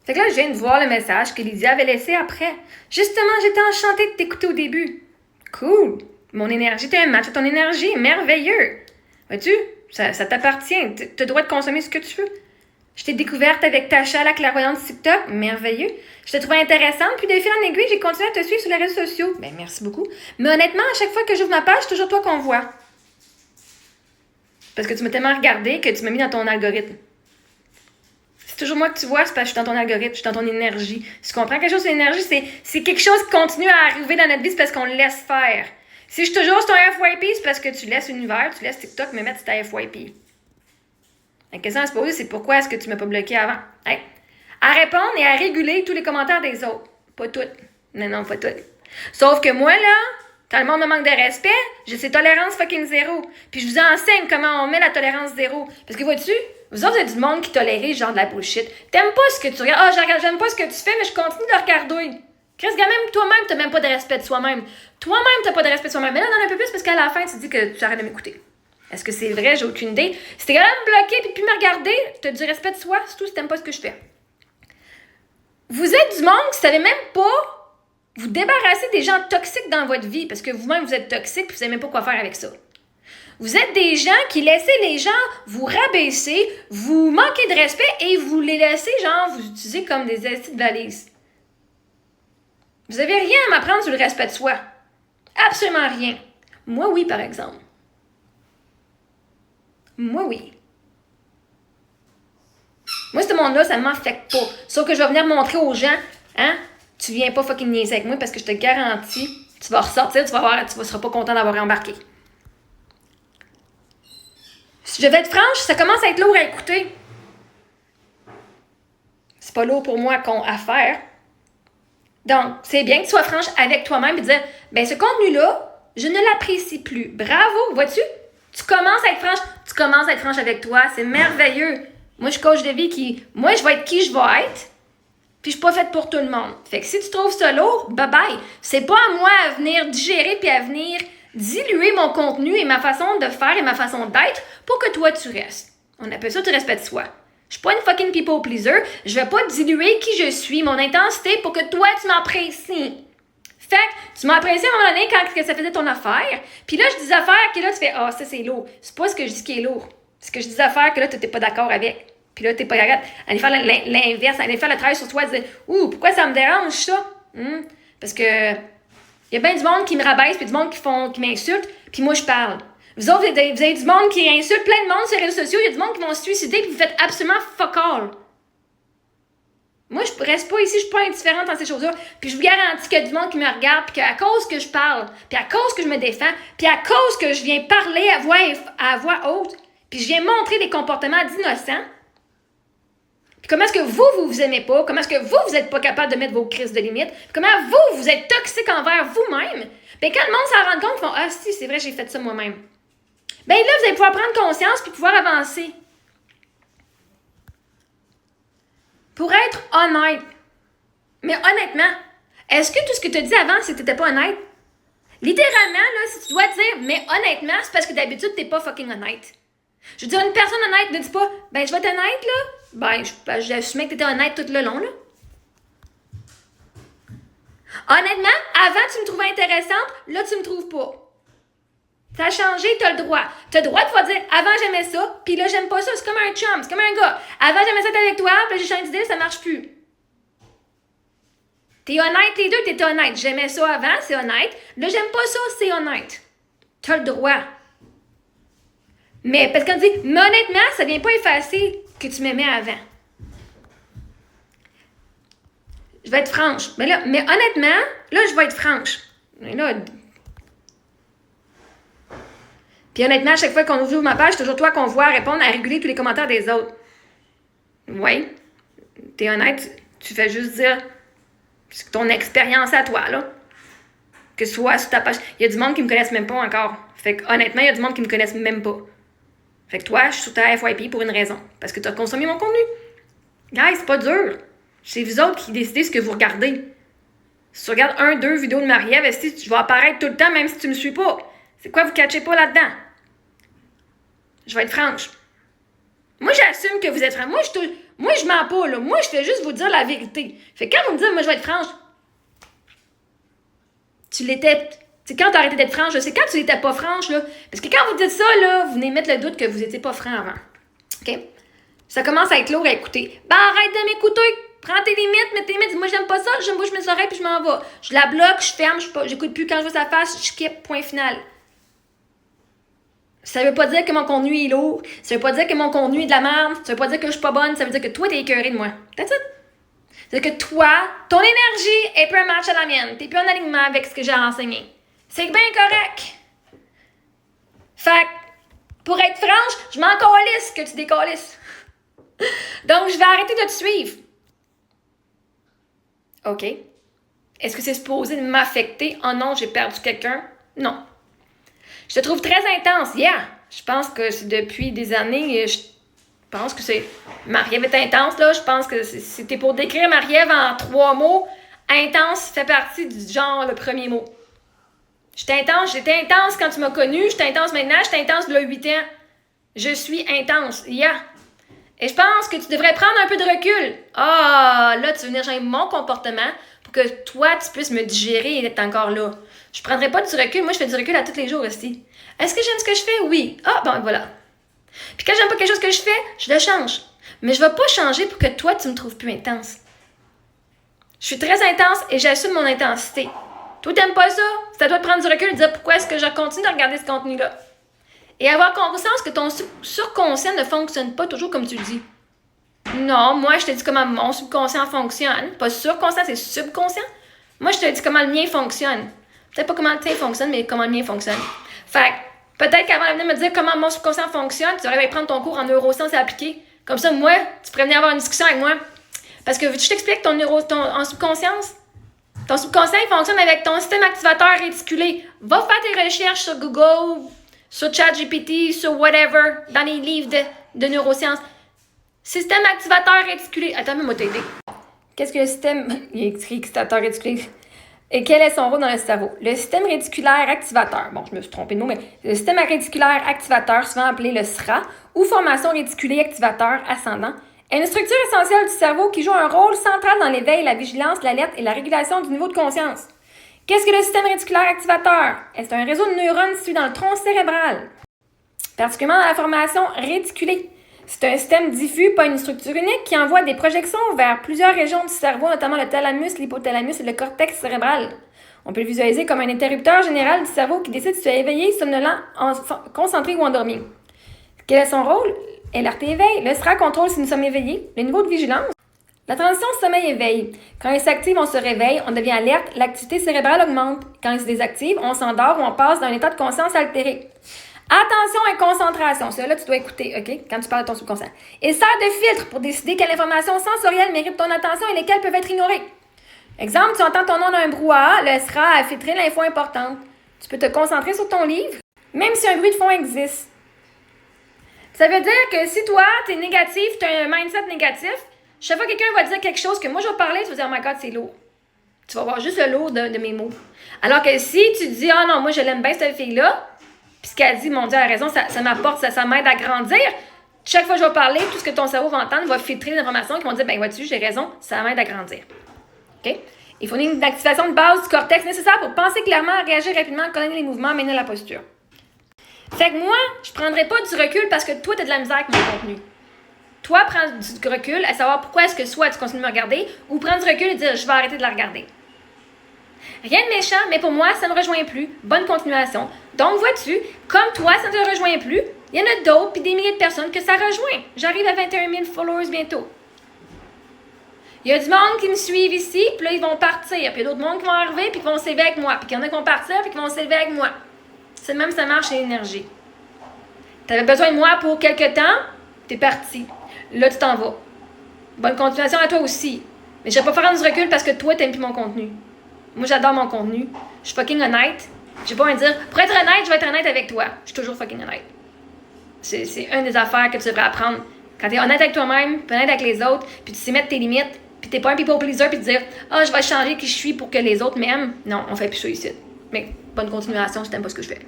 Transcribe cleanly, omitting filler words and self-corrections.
Fait que là, je viens de voir le message que Lydia avait laissé après. Justement, j'étais enchantée de t'écouter au début. Cool. Mon énergie, t'as un match à ton énergie. Merveilleux. Vois-tu, ça t'appartient. Tu as le droit de consommer ce que tu veux. Je t'ai découverte avec Tasha, la clairvoyante TikTok. Merveilleux. Je te trouvais intéressante, puis de fil en aiguille, j'ai continué à te suivre sur les réseaux sociaux. Ben, merci beaucoup. Mais honnêtement, à chaque fois que j'ouvre ma page, c'est toujours toi qu'on voit. Parce que tu m'as tellement regardé que tu m'as mis dans ton algorithme. C'est toujours moi que tu vois, c'est parce que je suis dans ton algorithme, je suis dans ton énergie. Tu comprends quelque chose sur l'énergie? C'est quelque chose qui continue à arriver dans notre vie, c'est parce qu'on le laisse faire. Si je suis toujours sur ton FYP, c'est parce que tu laisses l'univers, tu laisses TikTok me mettre sur ta FYP. La question à se poser, c'est pourquoi est-ce que tu ne m'as pas bloqué avant? Hey. À répondre et à réguler tous les commentaires des autres. Pas toutes. Non, pas toutes. Sauf que moi, là, quand le monde me manque de respect, j'ai ces tolérances fucking zéro. Puis je vous enseigne comment on met la tolérance zéro. Parce que vois-tu, vous autres, vous êtes du monde qui tolère genre de la bullshit. T'aimes pas ce que tu regardes. J'aime pas ce que tu fais, mais je continue de regarder. Chris, quand même, toi-même, t'as même pas de respect de soi-même. Toi-même, t'as pas de respect de soi-même. Mais là, on en a un peu plus parce qu'à la fin, tu dis que tu arrêtes de m'écouter. Est-ce que c'est vrai? J'ai aucune idée. Si t'es quand même bloqué puis me regarder, t'as du respect de soi, c'est tout si t'aimes pas ce que je fais. Vous êtes du monde qui savez même pas vous débarrasser des gens toxiques dans votre vie parce que vous-même, vous êtes toxique et vous savez même pas quoi faire avec ça. Vous êtes des gens qui laissez les gens vous rabaisser, vous manquer de respect et vous les laissez, vous utiliser comme des estis de valise. Vous avez rien à m'apprendre sur le respect de soi. Absolument rien. Moi, oui, par exemple. Moi, oui. Moi, ce monde-là, ça ne m'affecte pas. Sauf que je vais venir montrer aux gens, hein, tu viens pas fucking niaiser avec moi parce que je te garantis, tu vas ressortir, tu vas voir, tu ne seras pas content d'avoir embarqué. Je vais être franche, ça commence à être lourd à écouter. C'est pas lourd pour moi à faire. Donc, c'est bien que tu sois franche avec toi-même et dire, ben ce contenu-là, je ne l'apprécie plus. Bravo, vois-tu? Tu commences à être franche avec toi, c'est merveilleux. Moi, je suis coach de vie moi, je vais être qui je vais être, puis je suis pas faite pour tout le monde. Fait que si tu trouves ça lourd, bye-bye. C'est pas à moi à venir digérer puis à venir diluer mon contenu et ma façon de faire et ma façon d'être pour que toi, tu restes. On appelle ça du respect de soi. Je suis pas une fucking people pleaser. Je vais pas diluer qui je suis, mon intensité, pour que toi, tu m'apprécies. Fait que tu m'as apprécié à un moment donné quand ça faisait ton affaire. Puis là, je dis des affaires que là, tu fais « Ah, ça, c'est lourd. » C'est pas ce que je dis qui est lourd. C'est que je dis des affaires que là, tu n'es pas d'accord avec. Puis là, tu n'es pas capable d'aller faire l'inverse, aller faire le travail sur toi, dire « Ouh, pourquoi ça me dérange, ça? Parce que il y a bien du monde qui me rabaisse, puis du monde qui m'insulte, puis moi, je parle. Vous autres, vous avez du monde qui insulte plein de monde sur les réseaux sociaux, il y a du monde qui vont se suicider, puis vous faites absolument fuck all. Moi, je reste pas ici, je suis pas indifférente dans ces choses-là. Puis je vous garantis qu'il y a du monde qui me regarde, puis qu'à cause que je parle, puis à cause que je me défends, puis à cause que je viens parler à voix haute, puis je viens montrer des comportements d'innocents, puis comment est-ce que vous aimez pas, comment est-ce que vous êtes pas capable de mettre vos crises de limite, puis comment vous êtes toxique envers vous-même, bien quand le monde s'en rend compte, ils font « Ah si, c'est vrai, j'ai fait ça moi-même. » Bien là, vous allez pouvoir prendre conscience puis pouvoir avancer. Pour être honnête. Mais honnêtement, est-ce que tout ce que tu as dit avant, c'est que tu n'étais pas honnête? Littéralement, là, si tu dois dire, mais honnêtement, c'est parce que d'habitude, tu n'es pas fucking honnête. Je veux dire, une personne honnête ne dit pas, ben, je vais être honnête, là. Ben, j'assumais que tu étais honnête tout le long, là. Honnêtement, avant, tu me trouvais intéressante, là, tu me trouves pas. Ça a changé, t'as le droit. T'as le droit de pouvoir dire, avant j'aimais ça, puis là j'aime pas ça. C'est comme un chum, c'est comme un gars. Avant j'aimais ça être avec toi, puis là j'ai changé d'idée, ça marche plus. T'es honnête, les deux, t'es honnête. J'aimais ça avant, c'est honnête. Là j'aime pas ça, c'est honnête. T'as le droit. Mais, parce qu'on dit, mais honnêtement, ça vient pas effacer que tu m'aimais avant. Je vais être franche. Mais honnêtement, là je vais être franche. Mais là, puis honnêtement, à chaque fois qu'on ouvre ma page, c'est toujours toi qu'on voit répondre à réguler tous les commentaires des autres. Oui, t'es honnête, tu fais juste dire ton expérience à toi, là. Que ce soit sur ta page. Il y a du monde qui me connaissent même pas encore. Fait que honnêtement, il y a du monde qui me connaissent même pas. Fait que toi, je suis sur ta FYP pour une raison. Parce que tu as consommé mon contenu. Guys, c'est pas dur. C'est vous autres qui décidez ce que vous regardez. Si tu regardes 1-2 vidéos de Marie-Ève, tu vas apparaître tout le temps même si tu me suis pas. C'est quoi vous catchez pas là-dedans? Je vais être franche. Moi, j'assume que vous êtes franche. Moi, je mens pas, là. Moi, je fais juste vous dire la vérité. Fait que quand vous me dites, moi, je vais être franche, tu l'étais. C'est quand t'as arrêté d'être franche, c'est quand tu l'étais pas franche, là. Parce que quand vous dites ça, là, vous venez mettre le doute que vous étiez pas franc avant. OK? Ça commence à être lourd à écouter. Ben, arrête de m'écouter! Prends tes limites, mets tes limites. Moi, j'aime pas ça, je me bouge mes oreilles puis je m'en vais. Je la bloque, je ferme, j'écoute plus quand je vois sa face, je skip, point final. Ça veut pas dire que mon contenu est lourd. Ça veut pas dire que mon contenu est de la merde. Ça veut pas dire que je suis pas bonne. Ça veut dire que toi, t'es écœuré de moi. That's it. C'est-à-dire que toi, ton énergie est plus un match à la mienne. T'es plus en alignement avec ce que j'ai enseigné. C'est bien correct. Fait que, pour être franche, je m'en calisse que tu décalisses. Donc, je vais arrêter de te suivre. OK. Est-ce que c'est supposé m'affecter? Oh non, j'ai perdu quelqu'un? Non. Je te trouve très intense. Yeah! Je pense que c'est depuis des années, je pense que c'est... Marie-Ève est intense, là. Je pense que c'était pour décrire Marie-Ève en 3 mots. Intense fait partie du genre, le premier mot. J'étais intense quand tu m'as connue. J'étais intense maintenant. J'étais intense il y a 8 ans. Je suis intense. Yeah! Et je pense que tu devrais prendre un peu de recul. Ah, là, tu veux venir changer mon comportement pour que toi, tu puisses me digérer et être encore là. Je ne prendrai pas du recul. Moi, je fais du recul à tous les jours aussi. Est-ce que j'aime ce que je fais? Oui. Ah, bon, voilà. Puis quand j'aime pas quelque chose que je fais, je le change. Mais je ne vais pas changer pour que toi, tu me trouves plus intense. Je suis très intense et j'assume mon intensité. Toi, t'aimes pas ça? C'est à toi de prendre du recul et de dire pourquoi est-ce que je continue de regarder ce contenu-là. Et avoir conscience que ton subconscient ne fonctionne pas toujours comme tu le dis. Non, moi, je te dis comment mon subconscient fonctionne. Pas surconscient, c'est subconscient. Moi, je te dis comment le mien fonctionne. Peut-être pas comment le tien fonctionne, mais comment le mien fonctionne. Fait que, peut-être qu'avant de venir me dire comment mon subconscient fonctionne, tu devrais prendre ton cours en neurosciences et appliquer. Comme ça, moi, tu pourrais venir avoir une discussion avec moi. Parce que je t'explique en subconscience. Ton subconscient, il fonctionne avec ton système activateur réticulé. Va faire tes recherches sur Google, sur ChatGPT, sur whatever, dans les livres de neurosciences. Système activateur réticulé. Attends, mais moi t'aider. Qu'est-ce que le système... Il est écrit activateur réticulé. Et quel est son rôle dans le cerveau? Le système réticulaire activateur. Bon, je me suis trompée de mot, mais le système réticulaire activateur, souvent appelé le SRA, ou formation réticulée activateur ascendant, est une structure essentielle du cerveau qui joue un rôle central dans l'éveil, la vigilance, l'alerte et la régulation du niveau de conscience. Qu'est-ce que le système réticulaire activateur? C'est un réseau de neurones situé dans le tronc cérébral, particulièrement dans la formation réticulée. C'est un système diffus, pas une structure unique, qui envoie des projections vers plusieurs régions du cerveau, notamment le thalamus, l'hypothalamus et le cortex cérébral. On peut le visualiser comme un interrupteur général du cerveau qui décide si tu es éveillé, somnolent, concentré ou endormi. Quel est son rôle? Alerte-éveil. Le SRA contrôle si nous sommes éveillés, le niveau de vigilance. La transition sommeil-éveil. Quand il s'active, on se réveille, on devient alerte, l'activité cérébrale augmente. Quand il se désactive, on s'endort ou on passe dans un état de conscience altéré. Attention et concentration. C'est là que tu dois écouter, OK, quand tu parles de ton subconscient. Il sert de filtre pour décider quelle information sensorielle mérite ton attention et lesquelles peuvent être ignorées. Exemple, tu entends ton nom dans un brouhaha, le SRA a filtré l'info importante. Tu peux te concentrer sur ton livre, même si un bruit de fond existe. Ça veut dire que si toi, tu es négatif, tu as un mindset négatif, chaque fois que quelqu'un va dire quelque chose que moi je vais parler, tu vas dire « Oh my God, c'est lourd ». Tu vas voir juste le lourd de mes mots. Alors que si tu dis « Ah non, moi je l'aime bien cette fille-là », puis ce qu'elle dit, mon Dieu, elle a raison, ça m'apporte, ça m'aide à grandir. Chaque fois que je vais parler, tout ce que ton cerveau va entendre va filtrer les informations qui vont dire, ben vois-tu, j'ai raison, ça m'aide à grandir. OK? Il faut une activation de base du cortex nécessaire pour penser clairement, réagir rapidement, connaître les mouvements, mener la posture. Fait que moi, je ne prendrai pas du recul parce que toi, tu as de la misère avec mon contenu. Toi, prends du recul à savoir pourquoi est-ce que soit tu continues de me regarder ou prends du recul et dire, je vais arrêter de la regarder. Rien de méchant, mais pour moi, ça ne me rejoint plus. Bonne continuation. Donc, vois-tu, comme toi, ça ne te rejoint plus, il y en a d'autres, puis des milliers de personnes que ça rejoint. J'arrive à 21 000 followers bientôt. Il y a du monde qui me suivent ici, puis là, ils vont partir. Puis il y a d'autres mondes qui vont arriver, puis qui vont s'élever avec moi. Puis il y en a qui vont partir, puis qui vont s'élever avec moi. C'est même ça marche, c'est l'énergie. Tu avais besoin de moi pour quelques temps, tu es parti. Là, tu t'en vas. Bonne continuation à toi aussi. Mais je ne vais pas faire du recul parce que toi, tu n'aimes plus mon contenu. Moi, j'adore mon contenu. Je suis fucking honnête. J'ai pas à dire, pour être honnête, je vais être honnête avec toi. Je suis toujours fucking honnête. C'est une des affaires que tu devrais apprendre. Quand tu es honnête avec toi-même, puis honnête avec les autres, puis tu sais mettre tes limites, puis t'es pas un people pleaser, puis te dire, je vais changer qui je suis pour que les autres m'aiment. Non, on fait plus ça ici. Mais bonne continuation si t'aimes pas ce que je fais.